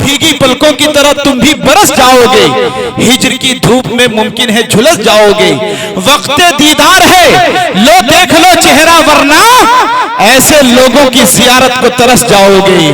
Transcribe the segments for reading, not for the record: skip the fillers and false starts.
بھیگی پلکوں کی طرح تم بھی برس جاؤ گے، ہجر کی دھوپ میں ممکن ہے جھلس جاؤ گے، وقت دیدار ہے لو دیکھ لو چہرہ ورنہ ایسے لوگوں کی زیارت کو ترس جاؤ گے،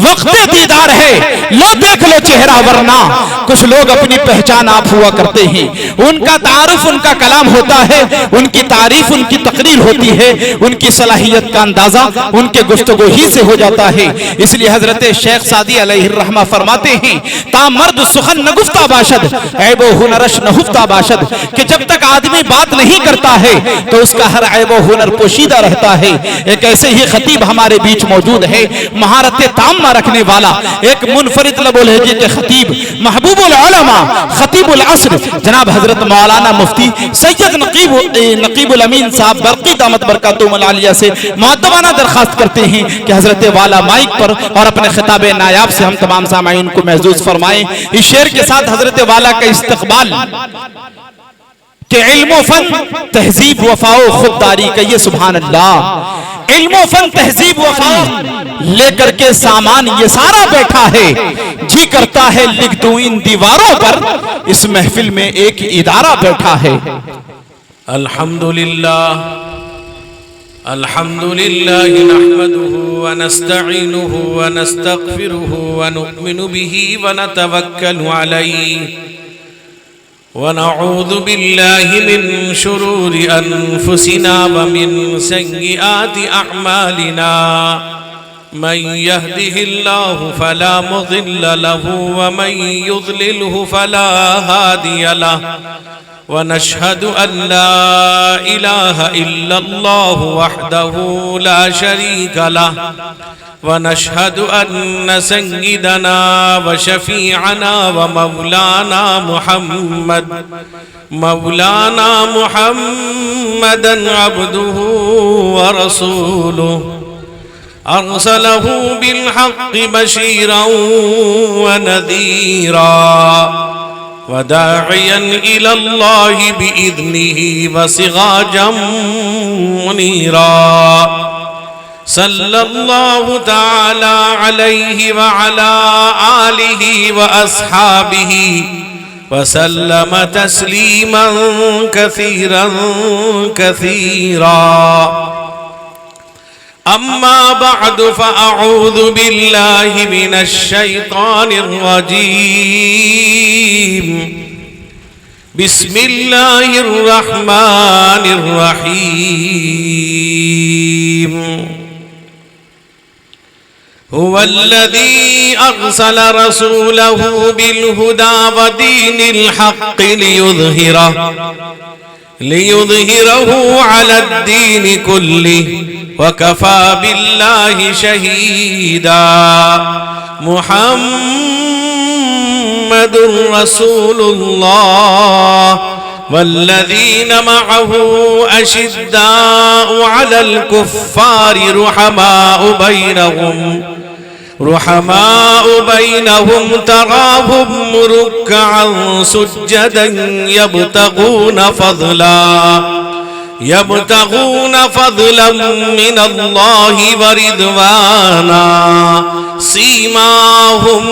وقت دیدار ہے لو دیکھ لو چہرہ ورنہ کچھ لوگ اپنی پہچان آپ ہوا کرتے ہیں، ان کا تعارف ان کا کلام ہوتا ہے، ان کی تعریف ان کی تقریر ہوتی ہے، ان کی صلاحیت کا اندازہ ان کے گفتگو ہی سے ہو جاتا ہے۔ اس لیے حضرت شیخ سعدی علیہ الرحمہ فرماتے ہیں تا مرد سخن نگفتہ باشد عیب و ہنرش نہفتہ باشد، کہ جب تک آدمی بات نہیں کرتا ہے تو اس کا ہر عیب و ہنر پوشیدہ رہتا ہے۔ ایک ایسے ہی خطیب ہمارے بیچ موجود ہے، مہارت تامہ رکھنے والا، ایک منفرد لب و لہجے کے خطیب، محبوب العلماء، خطیب العصر، جناب حضرت مولانا مفتی سید نقیب الامین صاحب برقی دامت برکاتہم العالیہ سے مؤدبانہ درخواست کرتے ہیں کہ حضرت والا مائک پر اور اپنے خطاب نایاب سے ہم تمام سامعین کو محظوظ فرمائیں۔ اس شعر کے ساتھ حضرت والا کا استقبال کہ علم و فن تہذیب وفا و خودداری کا، یہ سبحان اللہ، علم و فن تہذیب وفا لے کر کے سامان یہ سارا بیٹھا ہے، جی کرتا ہے لکھ دوں ان دیواروں پر، اس محفل میں ایک ادارہ بیٹھا ہے۔ الحمدللہ الحمدللہ نحمده ونستعینه ونستغفره ونؤمن به ونتوکل علیہ ونعوذ بالله من شرور أنفسنا ومن سيئات أعمالنا من يهده الله فلا مضل له ومن يضلله فلا هادي له ونشهد أن لا إله إلا الله وحده لا شريك له ونشهد أن سيدنا وشفيعنا ومولانا محمدا عبده ورسوله أرسله بالحق بشيرا ونذيرا وداعيا إلى الله بإذنه وسراجا منيرا صلى الله تعالى عليه وعلى آله وأصحابه وسلم تسليما كثيرا كثيرا أما بعد فأعوذ بالله من الشيطان الرجيم بسم الله الرحمن الرحيم هو الذي أرسل رسوله بالهدى ودين الحق ليظهره على الدين كله وكفى بالله شهيدا محمد رسول الله والذين معه أشداء على الكفار رحماء بينهم تراهم ركعا سجدا يبتغون فضلا من الله ورضوانا سيماهم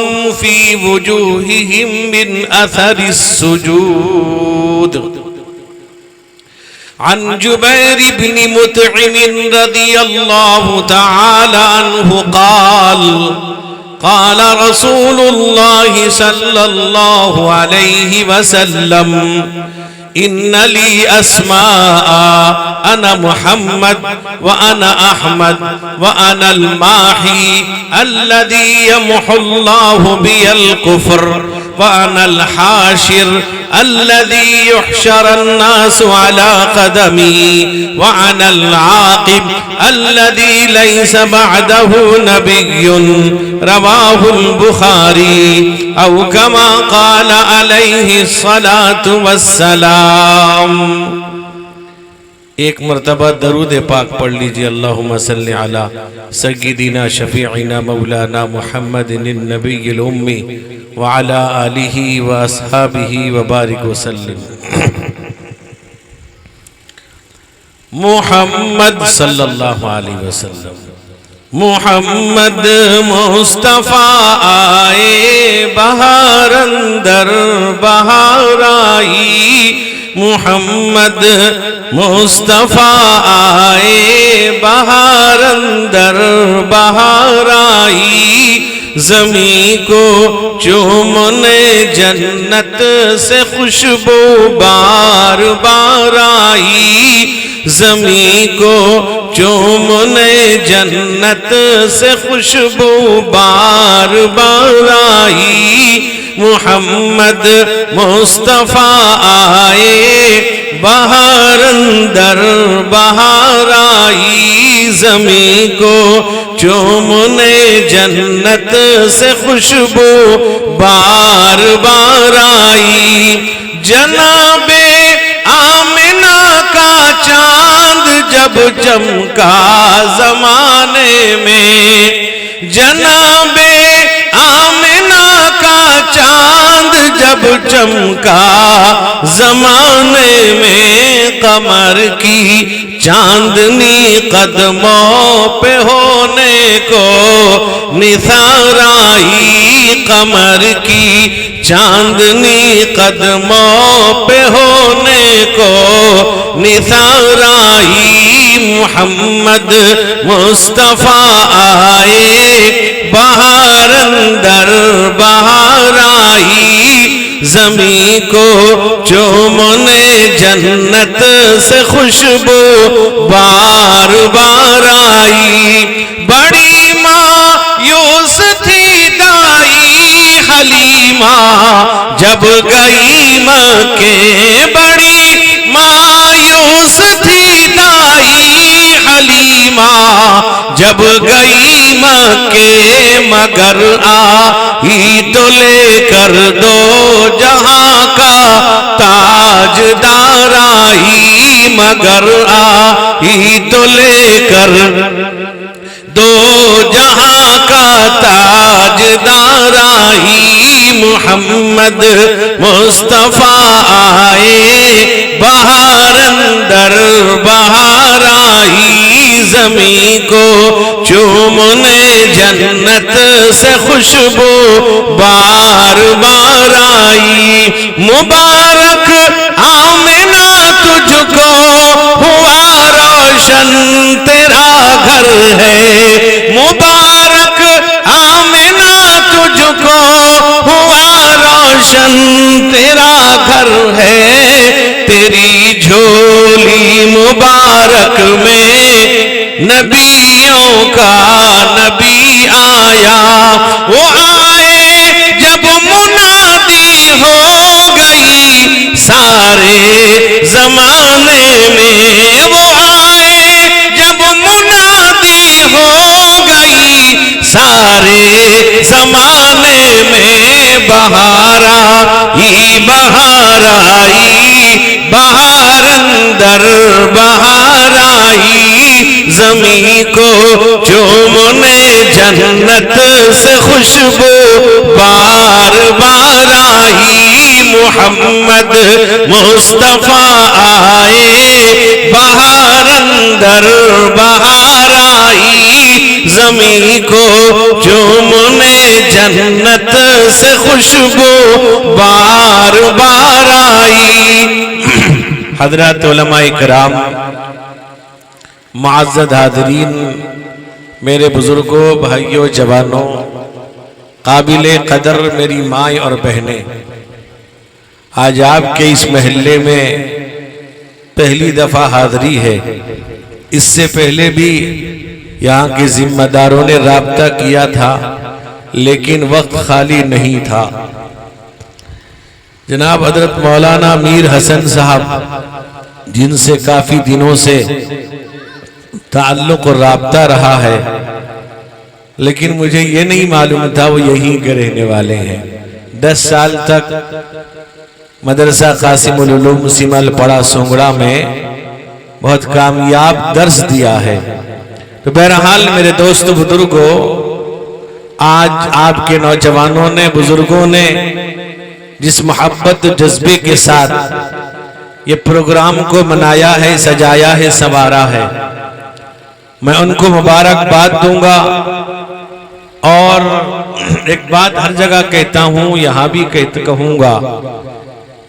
في وجوههم من أثر السجود عن جبير بن مطعم رضي الله تعالى عنه قال رسول الله صلى الله عليه وسلم إن لي أسماء أنا محمد وأنا أحمد وأنا الماحي الذي يمحو الله بي الكفر وأنا الحاشر الذي يحشر الناس على قدمي وأنا العاقب الذي ليس بعده نبي رواه البخاري أو كما قال عليه الصلاة والسلام۔ ایک مرتبہ درود پاک پڑھ لیجئے، اللہم صلی علی سیدنا شفیعنا مولانا محمد النبی الامی وعلی آلہ واصحابہ وبارک وسلم۔ محمد صلی اللہ علیہ وسلم محمد مصطفیٰ آئے بہار اندر بہار آئی، محمد مصطفیٰ آئے بہار اندر بہار آئی، زمین کو چومنے جنت سے خوشبو بار بار آئی، زمین کو چومنے جنت سے خوشبو بار بار آئی، محمد مصطفیٰ آئے بہار اندر بہار آئی، زمین کو چومنے جنت سے خوشبو بار بار آئی، جناب آمنہ کا چاند جب چمکا زمانے میں، جناب آمنہ کا چاند جب چمکا زمانے میں، قمر کی چاندنی قدموں پہ ہونے کو نثار آئی، قمر کی چاندنی قدموں پہ ہونے کو نثار آئی، محمد مصطفیٰ آئے بہار اندر بہار آئی، زمین کو چومنے جنت سے خوشبو بار بار آئی، بڑی مایوس تھی دائی حلیمہ جب گئی مکے، بڑی مایوس تھی دائی حلیمہ جب گئی مکے، مگر آئی تو لے کر دو جہاں کا تاجدار آئی، مگر آئی تو لے کر دو جہاں کا تاجدار آئی، محمد مصطفیٰ آئے بہار اندر بہار آئی، زمین کو چومنے جنت سے خوشبو بار بار آئی، مبارک آمنہ تجھ کو ہوا روشن تیرا گھر ہے، مبارک آمنہ تجھ کو ہوا روشن تیرا گھر ہے، تیری جھولی مبارک میں نبیوں کا نبی آیا، وہ آئے جب منادی ہو گئی سارے زمانے میں، وہ آئے جب منادی ہو گئی سارے زمانے میں، بہار آئی بہار آئی بہار اندر بہار آئی، زمین کو چومنے جنت سے خوشبو بار بار آئی، محمد مصطفیٰ آئے بہار اندر بہار آئی، زمین کو چومنے جنت سے خوشبو بار بار آئی۔ حضرات علماء کرام، معزز حاضرین، میرے بزرگوں، بھائیوں، جوانوں، قابل قدر میری مائیں اور بہنیں، آج آپ کے اس محلے میں پہلی دفعہ حاضری ہے۔ اس سے پہلے بھی یہاں کے ذمہ داروں نے رابطہ کیا تھا، لیکن وقت خالی نہیں تھا۔ جناب حضرت مولانا میر حسن صاحب، جن سے کافی دنوں سے تعلق اور رابطہ رہا ہے، لیکن مجھے یہ نہیں معلوم تھا وہ یہیں کے رہنے والے ہیں۔ 10 سال تک مدرسہ قاسم العلوم سیمل پڑا سونگڑا میں بہت کامیاب درس دیا ہے۔ تو بہرحال میرے دوست بزرگوں، آج آپ کے نوجوانوں نے، بزرگوں نے جس محبت و جذبے کے ساتھ یہ پروگرام کو منایا ہے، سجایا ہے، سنوارا ہے، میں ان کو مبارکباد دوں گا، اور ایک بات ہر جگہ کہتا ہوں، یہاں بھی کہوں گا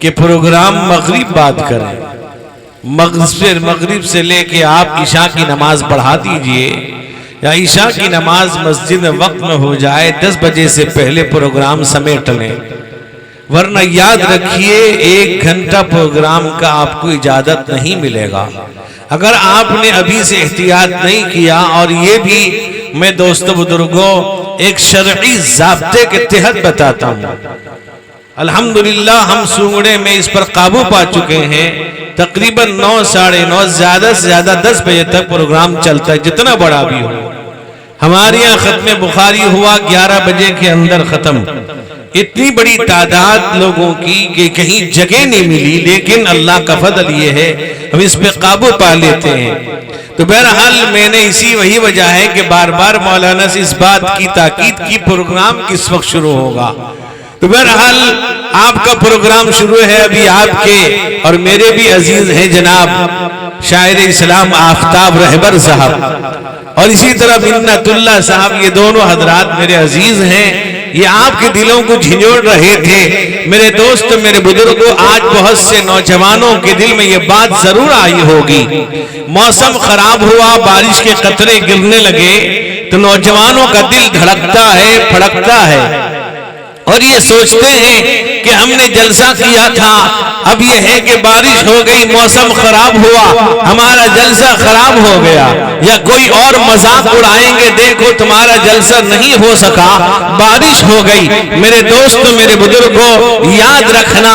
کہ پروگرام مغرب بعد کریں، مغرب سے لے کے آپ عشاء کی نماز پڑھا دیجئے، یا عشاء کی نماز مسجد میں وقت میں ہو جائے 10 بجے سے پہلے پروگرام سمیٹ لیں، ورنہ یاد رکھیے 1 گھنٹہ پروگرام کا آپ کو اجازت نہیں ملے گا۔ اگر آپ نے ابھی سے احتیاط نہیں کیا، اور یہ بھی میں دوستو بزرگوں ایک شرعی ضابطے کے تحت بتاتا ہوں، الحمدللہ ہم سونگڑے میں اس پر قابو پا چکے ہیں، تقریباً 9 ساڑھے 9 زیادہ سے زیادہ 10 بجے تک پروگرام چلتا ہے، جتنا بڑا بھی ہو۔ ہمارے یہاں ختم بخاری ہوا 11 بجے کے اندر ختم، اتنی بڑی تعداد لوگوں کی کہ کہیں جگہ نہیں ملی، لیکن اللہ کا فضل یہ ہے ہم اس پہ قابو پا لیتے ہیں۔ تو بہرحال میں نے اسی وہی وجہ ہے کہ بار بار مولانا سے اس بات کی تاکید کی پروگرام کس وقت شروع ہوگا۔ تو بہرحال آپ کا پروگرام شروع ہے، ابھی آپ کے اور میرے بھی عزیز ہیں جناب شاعر اسلام آفتاب رہبر صاحب، اور اسی طرح منت اللہ صاحب، یہ دونوں حضرات میرے عزیز ہیں، یہ آپ کے دلوں کو جھنجھوڑ رہے تھے۔ میرے دوست، میرے بزرگوں، آج بہت سے نوجوانوں کے دل میں یہ بات ضرور آئی ہوگی، موسم خراب ہوا، بارش کے قطرے گرنے لگے تو نوجوانوں کا دل دھڑکتا ہے، پھڑکتا ہے، اور یہ سوچتے ہیں کہ ہم نے جلسہ کیا تھا، اب یہ ہے کہ بارش ہو گئی، موسم خراب ہوا، ہمارا جلسہ خراب ہو گیا، یا کوئی اور مذاق اڑائیں گے، دیکھو تمہارا جلسہ نہیں ہو سکا، بارش ہو گئی۔ میرے دوست، میرے بزرگوں، یاد رکھنا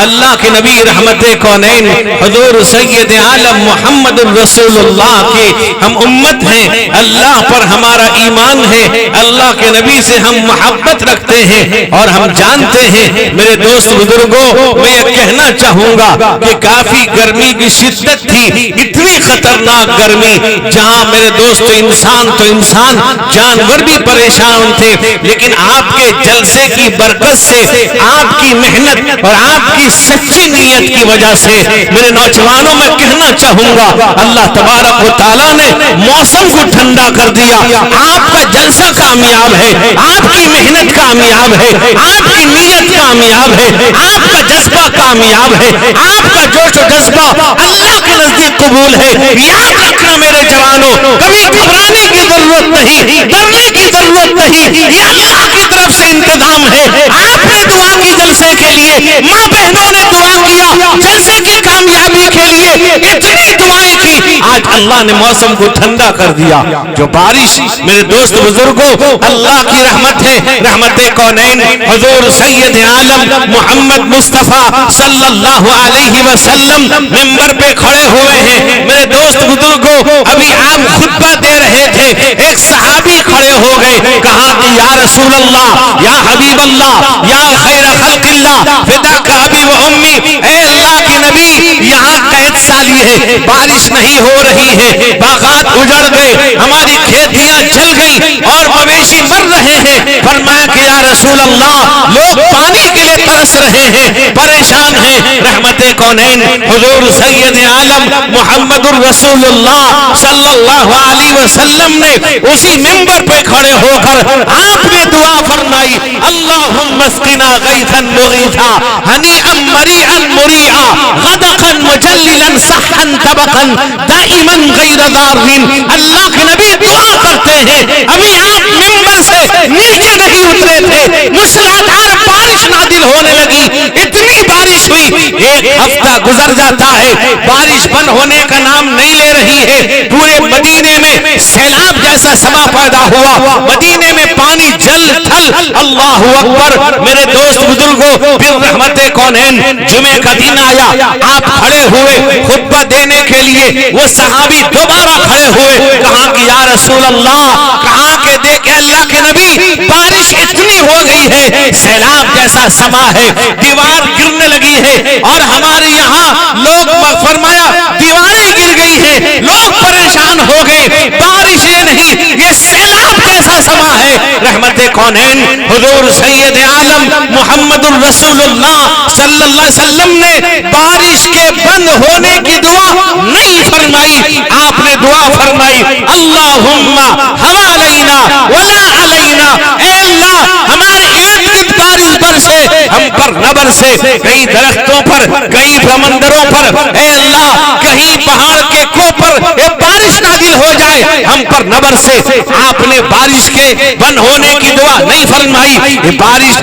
اللہ کے نبی رحمت کونین حضور سید عالم محمد رسول اللہ کے ہم امت ہیں، اللہ پر ہمارا ایمان ہے، اللہ کے نبی سے ہم محبت رکھتے ہیں، اور ہم جانتے ہیں میرے دوست بزرگوں، میں یہ کہنا چاہوں گا کہ کافی گرمی کی شدت تھی، اتنی خطرناک گرمی جہاں میرے دوست انسان جانور بھی پریشان تھے، لیکن آپ کے جلسے کی برکت سے، آپ کی محنت اور آپ کی سچی نیت کی وجہ سے میرے نوجوانوں میں کہنا چاہوں گا اللہ تبارک و تعالیٰ نے موسم کو ٹھنڈا کر دیا، آپ کا جلسہ کامیاب ہے، آپ کی محنت کامیاب ہے، آپ کی نیت کامیاب ہے، آپ کا جذبہ کامیاب ہے، آپ کا جوش و جذبہ اللہ کے نزدیک قبول ہے۔ یاد رکھنا میرے جوانوں، کبھی گھبرانے کی ضرورت نہیں، ڈرنے کی ضرورت نہیں، یہ اللہ کی طرف سے انتظام ہے۔ آپ نے دعا کی جلسے کے لیے، ماں بہنوں نے دعا کیا جلسے کی کامیابی کے لیے، اتنی دعائیں کی، آج اللہ نے موسم کو ٹھنڈا کر دیا۔ جو بارش میرے دوست بزرگوں اللہ کی رحمت ہے، رحمت کونین حضور سید عالم محمد مصطفیٰ صلی اللہ علیہ وسلم منبر پہ کھڑے ہوئے ہیں۔ میرے دوست بزرگوں، ابھی آپ خطبہ دے رہے تھے، ایک صحابی کھڑے ہو گئے، کہا کہ یا رسول اللہ، یا حبیب اللہ، یا خیر خلق اللہ، فداک ابی و امی، اے اللہ کے نبی، یہاں قحط سالی ہے، بارش نہیں ہو رہی ہے، باغات اجڑ گئے، ہماری کھیتیاں جل گئی اور مویشی مر رہے ہیں۔ فرمایا کہ یا رسول اللہ، لوگ پانی کے لیے ترس رہے ہیں، پریشان ہیں۔ رحمت کونین حضور سید عالم محمد الرسول اللہ صلی اللہ علیہ وسلم نے اسی منبر پہ کھڑے ہو کر آپ نے دعا فرمائی، اللہم اسقنا غیثا مغیثا ہنیئا مریئا مریعا غدقا مجللا صحا طبقا دائما غیر ضارین۔ اللہ کے نبی دعا کرتے ہیں، ابھی آپ منبر سے نیچے نہیں اترے تھے، موسلادھار بارش نازل ہونے لگی، اتنی بارش ہوئی، ایک ہفتہ گزر جاتا ہے، بارش بند ہونے کا نام نہیں لے رہی ہے، پورے مدینے میں سیلاب جیسا سما پیدا ہوا، مدینے میں پانی جل تھل۔ اللہ اکبر میرے دوست بزرگوں، پھر رحمت کونین جمعے کا دن آیا، آپ کھڑے ہوئے خطبہ دینے کے لیے، وہ صحابی دوبارہ کھڑے ہوئے، کہا کہ یا رسول اللہ، کہا کہ دیکھ اللہ کے نبی، بارش اتنی ہو گئی ہے، سیلاب جیسا سما ہے، دیوار گرنے لگی ہے، اور ہمارے یہاں لوگ، فرمایا دیواریں گر گئی ہیں، لوگ پریشان ہو گئے، بارش یہ نہیں، یہ سیلاب جیسا سما ہے۔ رحمت کونین حضور سید عالم محمد الرسول اللہ صلی اللہ علیہ وسلم نے بارش کے بند ہونے کی دعا نہیں فرمائی، آپ نے دعا فرمائی اللہم حوالینا ولا علینا، اے اللہ ہمارے ارد گرد بارش برسے، ہم پر نہ برسے، کہیں درختوں پر کہیں سمندروں پر، اے اللہ کہیں پہاڑ کے کو پر بارش نازل ہو جائے، ہم پر نہ برسے۔ آپ نے بارش کے بند ہونے کی دعا نہیں فرمائی، یہ بارش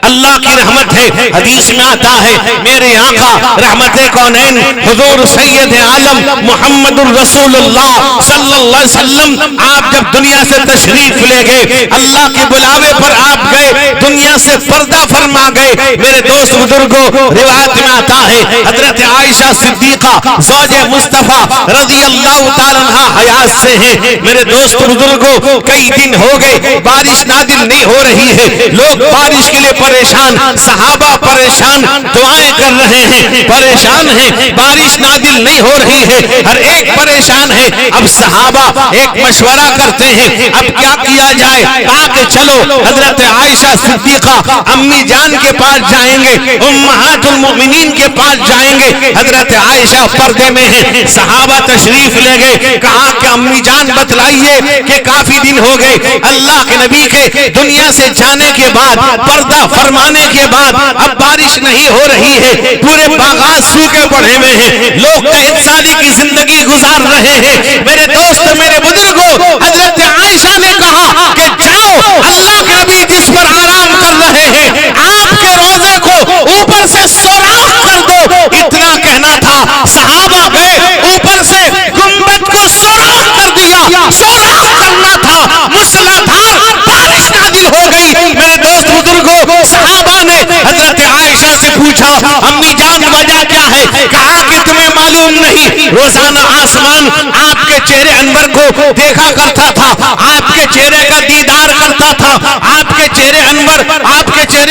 اللہ کی رحمت ہے۔ حدیث میں آتا ہے میرے آقا رحمت کونین حضور سید عالم محمد الرسول اللہ صلی اللہ علیہ وسلم آپ جب دنیا سے تشریف لے گئے، اللہ کے بلاوے پر آپ گئے، دنیا سے پردہ فرما گئے۔ میرے دوست بزرگوں روایت میں آتا ہے حضرت عائشہ صدیقہ زوج مصطفیٰ رضی اللہ تعالیٰ عنہ حیات سے ہیں۔ میرے دوست بزرگوں کئی دن ہو گئے بارش نازل نہیں ہو رہی ہے، لوگ بارش کے لیے پریشان، صحابہ پریشان، دعائیں کر رہے ہیں، پریشان ہیں، بارش نازل نہیں ہو رہی ہے، ہر ایک پریشان ہے۔ اب صحابہ ایک مشورہ کرتے ہیں اب کیا کیا جائے، کہا کہ چلو حضرت عائشہ صدیقہ امی جان کے پاس جائیں گے، امہات المؤمنین کے پاس جائیں گے۔ حضرت عائشہ پردے میں ہیں، صحابہ تشریف لے گئے، کہا کہ امی جان بتلائیے کہ کافی دن ہو گئے اللہ کے نبی کے دنیا سے جانے کے بعد، پردہ فرمانے کے بعد اب بارش نہیں ہو رہی ہے، پورے باغات سوکھے پڑے ہوئے ہیں، لوگ قحط سالی کی زندگی گزار رہے ہیں۔ میرے دوست میرے بزرگوں حضرت عائشہ نے کہا کہ جاؤ اللہ کے نبی جس پر آرام کر رہے ہیں آپ کے روزے کو اوپر سے سوراخ کر دو، اتنا کہنا تھا، صحابہ گئے اوپر سے گنبد کو سوراخ کر دیا، سوراخ کرنا تھا، موسلادھار بارش نازل ہو گئی۔ میرے دوست بزرگوں صحابہ نے حضرت عائشہ سے پوچھا امی جان وجہ کیا ہے، کہا کہ تمہیں معلوم نہیں روزانہ آسمان آپ کے چہرے انور کو دیکھا کرتا تھا، آپ کے چہرے کا دیدار کرتا تھا، آپ کے چہرے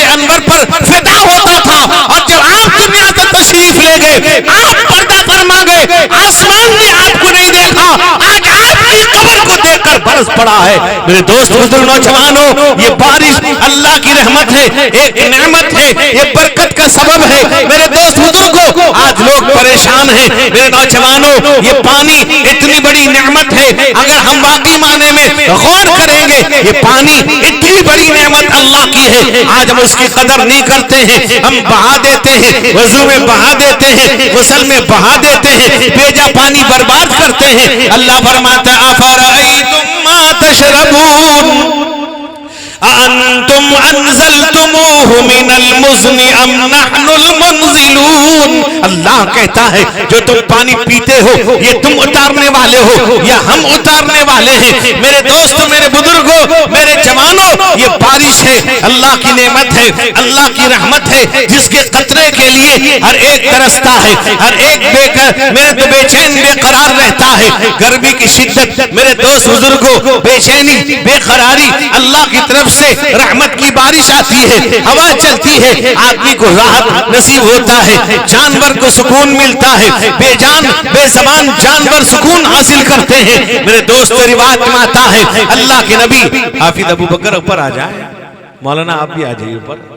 انور پر فدا ہوتا تھا، اور جب آپ دنیا سے تشریف لے گئے آپ پردہ فرما گئے، آسمان نے آپ کو نہیں دیکھا، آج آپ کی قبر کو دیکھ کر برس پڑا ہے۔ میرے دوست بزرگ نوجوانوں یہ بارش اللہ کی رحمت ہے، ایک نعمت ہے، یہ برکت کا سبب ہے۔ میرے دوست بزرگوں آج لوگ پریشان ہیں، میرے نوجوانوں یہ پانی اتنی بڑی نعمت ہے، اگر ہم واقعی معنی میں غور کریں گے یہ پانی اتنی بڑی نعمت اللہ کی ہے، آج ہم اس کی قدر نہیں کرتے ہیں، ہم بہا دیتے ہیں، وضو میں بہا دیتے ہیں، غسل میں بہا دیتے ہیں، بیجا پانی برباد کرتے ہیں۔ اللہ فرماتا ہے افرأیتم ما تشربون أأنتم أنزلتموه من المزن أم نحن المنزلون، اللہ کہتا ہے جو تم پانی پیتے ہو یہ تم اتارنے والے ہو یا ہم اتارنے والے ہیں۔ میرے دوست میرے بزرگوں میرے جوانوں یہ بارش ہے، اللہ کی نعمت ہے، اللہ کی رحمت ہے، جس کے قطرے کے لیے ہر ایک ترستا ہے، ہر ایک میرے تو بے چین بے قرار رہتا ہے۔ گرمی کی شدت میرے دوست بزرگوں بے چینی بے قراری، اللہ کی طرف سے رحمت کی بارش آتی ہے، ہوا چلتی ہے، آدمی کو راحت نصیب ہوتا ہے، جانور کو سکون ملتا ہے، بے جان بے زبان جانور سکون حاصل کرتے ہیں۔ میرے دوست روایت میں آتا ہے اللہ کے نبی حافظ ابو بکر اوپر آ جائے، مولانا آپ بھی آ جائیے اوپر۔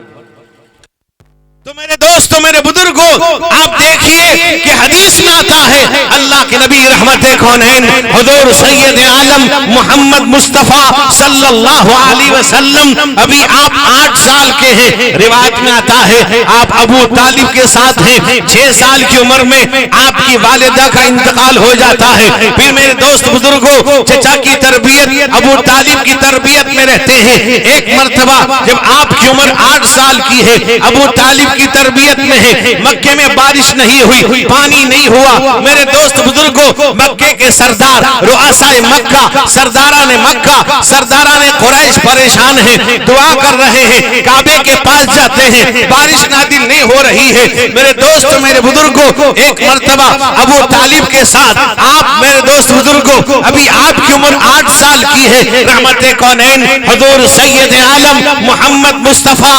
تو میرے دوستو میرے بزرگوں آپ دیکھیے کہ حدیث میں آتا ہے اللہ کے نبی رحمت کونین حضور سید عالم محمد مصطفیٰ صلی اللہ علیہ وسلم ابھی آپ 8 سال کے ہیں، روایت میں آتا ہے آپ ابو طالب کے ساتھ ہیں، 6 سال کی عمر میں آپ کی والدہ کا انتقال ہو جاتا ہے۔ پھر میرے دوست بزرگوں چچا کی تربیت ابو طالب کی تربیت میں رہتے ہیں۔ ایک مرتبہ جب آپ کی عمر 8 سال کی ہے ابو طالب کی تربیت میں ہے، مکے میں بارش نہیں ہوئی، پانی نہیں ہوا۔ میرے دوست بزرگوں مکے کے سردار رؤسائے مکہ، سرداران مکہ، سرداران قریش پریشان ہیں، دعا کر رہے ہیں، کعبے کے پاس جاتے ہیں، بارش نازل نہیں ہو رہی ہے۔ میرے دوست میرے بزرگوں ایک مرتبہ ابو طالب کے ساتھ آپ میرے دوست بزرگوں ابھی آپ کی عمر 8 سال کی ہے، رحمت کونین حضور سید عالم محمد مصطفیٰ